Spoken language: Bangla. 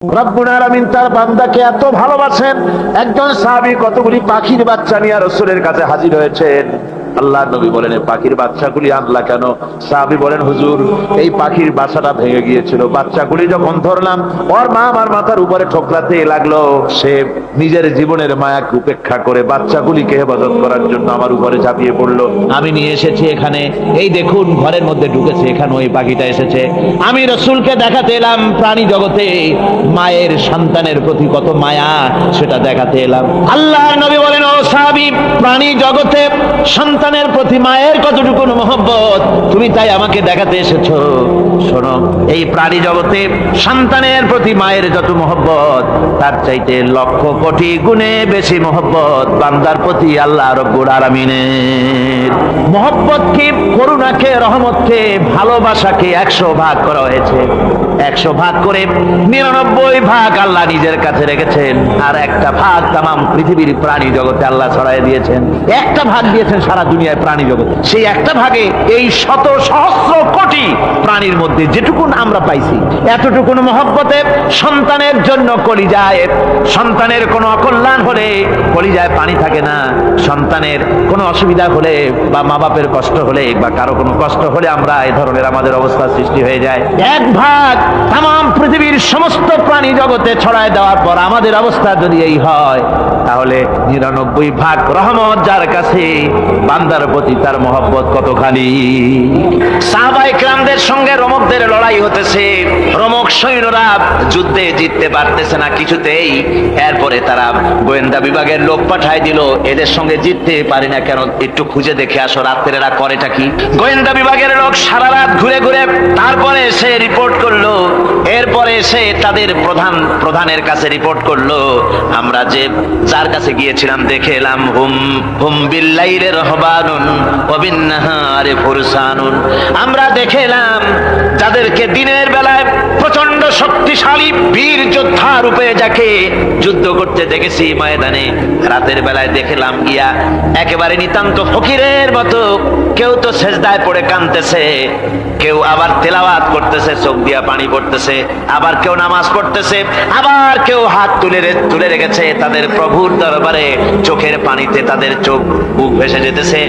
রব্বুল আলামিন তার বান্দাকে এত ভালোবাসেন, একজন সাহাবী কতগুলি পাখির বাচ্চা নিয়ে রাসূলের কাছে হাজির হয়েছেন। আল্লাহর নবী বলেন, এই পাখির বাচ্চাগুলি আনলা কেন? সাহাবী বলেন, হুজুর এই পাখির বাসাটা ভেঙে গিয়েছিল, বাচ্চাগুলি যখন ধরলাম ওর মা আমার মাথার উপরে ঠোকরাতে লাগলো, সে নিজের জীবনের মায়াকে উপেক্ষা করে বাচ্চাগুলিকে হেফাজত করার জন্য আমার উপরে ঝাঁপিয়ে পড়লো। আমি নিয়ে এসেছি এখানে, এই দেখুন ঘরের মধ্যে ঢুকেছে, এখানে ওই পাখিটা এসেছে। আমি রাসূলকে দেখাতে এলাম প্রাণী জগতে মায়ের সন্তানের প্রতি কত মায়া, সেটা দেখাতে এলাম। আল্লাহর নবী বলেন, ও সাহাবী, প্রাণী জগতে সন্তানের প্রতি মায়ের কতটুকু মহব্বত তুমি তাই আমাকে দেখাতে এসেছো। শোনো, এই প্রাণী জগতে সন্তানের প্রতি মায়ের যত মহব্বত, তার চাইতে লক্ষ কোটি গুণে বেশি মহব্বত বান্দার প্রতি আল্লাহ রব্বুল আলামিনের। মহব্বতকে, করুণাকে, রহমতকে, ভালোবাসাকে 100 ভাগ করা হয়েছে। 100 ভাগ করে 99 ভাগ আল্লাহ নিজের কাছে রেখেছেন, আর একটা ভাগ তামাম পৃথিবীর প্রাণী জগতে আল্লাহ ছড়াই দিয়েছেন। একটা ভাগ দিয়েছেন সারা দুনিয়ায় প্রাণী জগতে, সেই একটা ভাগে এই শত সহস্র কোটি প্রাণীর মধ্যে যেটুকুন আমরা পাইছি, এতটুকুন মহব্বতে সন্তানের জন্য কলিজায়, সন্তানের কোনো অকল্যাণ হলে কলিজায় পানি থাকে না, সন্তানের কোনো অসুবিধা হলে বা মা বাপের কষ্ট হলে বা কারো কোনো কষ্ট হলে আমরা এই ধরনের আমাদের অবস্থা সৃষ্টি হয়ে যায়। এক ভাগ তামাম পৃথিবীর সমস্ত প্রাণী জগতে ছড়ায় দেওয়ার পর আমাদের অবস্থা যদি এই হয়, তাহলে 99 ভাগ রহমত যার কাছে, বান্দার প্রতি তার মহব্বত কতখানি। সাহাবায়ে কেরামদের সঙ্গে রোমকদের লড়াই হতেছে, রোমক সৈন্যরা যুদ্ধে জিততে পারতেছে না কিছুতেই। এরপরে তারা গোয়েন্দা বিভাগের লোক পাঠায় দিল, এদের সঙ্গে জিততে পারি না কেন, একটু খুঁজে দেখে আসো রাত্রে এরা করেটা কি। গোয়েন্দা বিভাগের লোক সারা রাত ঘুরে ঘুরে তারপরে সে রিপোর্ট করলো। এরপরে সে তাদের প্রধানের কাছে রিপোর্ট করলো, আমরা যে যার কাছে গিয়েছিলাম দেখে এলাম, হুম হুম বিল্লাইলি রাহবানুন ওয়া বিন্নাহারি ফুরসানুন, আমরা দেখে এলাম যাদেরকে দিনের বেলায় প্রচন্ড শক্তিশালী বীর যোদ্ধা রূপে যাকে যুদ্ধ করতে দেখেছি ময়দানে, রাতের বেলায় দেখলাম গিয়া একেবারে নিতান্ত ফকিরের মতো, কেউ তো সেজদায় পড়ে কাঁদতেছে, কেউ আবার তেলাওয়াত করতেছে, চোখ দিয়া পানি পড়তেছে, আবার কেউ নামাজ পড়তেছে, আবার কেউ হাত তুলে রেখেছে তাদের প্রভুর দরবারে, চোখের পানিতে তাদের চোখ বুক ভেসে যেতেছে।